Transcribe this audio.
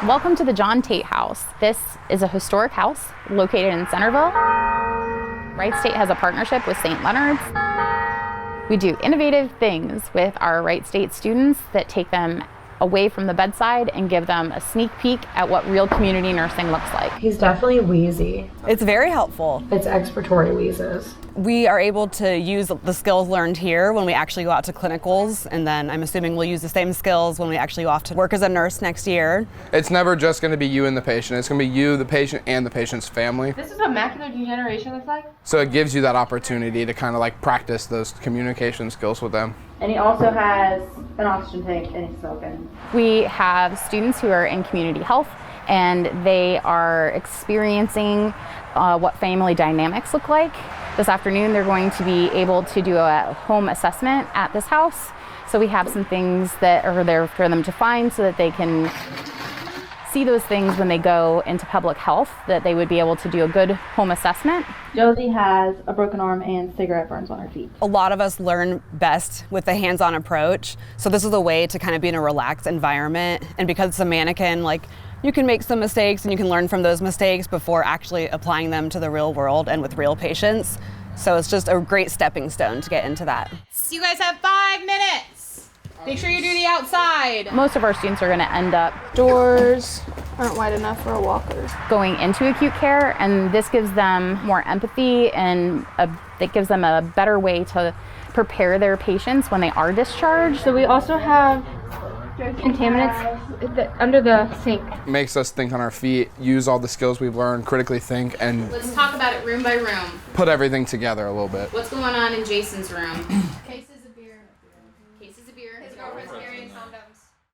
Welcome to the John Tate House. This is a historic house located in Centerville. Wright State has a partnership with St. Leonard's. We do innovative things with our Wright State students that take them away from the bedside and give them a sneak peek at what real community nursing looks like. He's definitely wheezy. It's very helpful. It's expiratory wheezes. We are able to use the skills learned here when we actually go out to clinicals, and then I'm assuming we'll use the same skills when we actually go off to work as a nurse next year. It's never just going to be you and the patient. It's going to be you, the patient, and the patient's family. This is what macular degeneration looks like? So it gives you that opportunity to kind of like practice those communication skills with them. And he also has an oxygen tank and he's smoking. We have students who are in community health, and they are experiencing what family dynamics look like. This afternoon, they're going to be able to do a home assessment at this house. So we have some things that are there for them to find so that they can see those things when they go into public health, that they would be able to do a good home assessment. Josie has a broken arm and cigarette burns on her feet. A lot of us learn best with the hands-on approach. So this is a way to kind of be in a relaxed environment. And because it's a mannequin, like, you can make some mistakes and you can learn from those mistakes before actually applying them to the real world and with real patients. So it's just a great stepping stone to get into that. So you guys have 5 minutes. Make sure you do the outside. Most of our students are going to end up Doors aren't wide enough for a walker. going into acute care, and this gives them more empathy, and it gives them a better way to prepare their patients when they are discharged. So we also have contaminants under the sink. Makes us think on our feet, use all the skills we've learned, critically think, and Let's talk about it room by room. put everything together a little bit. What's going on in Jason's room?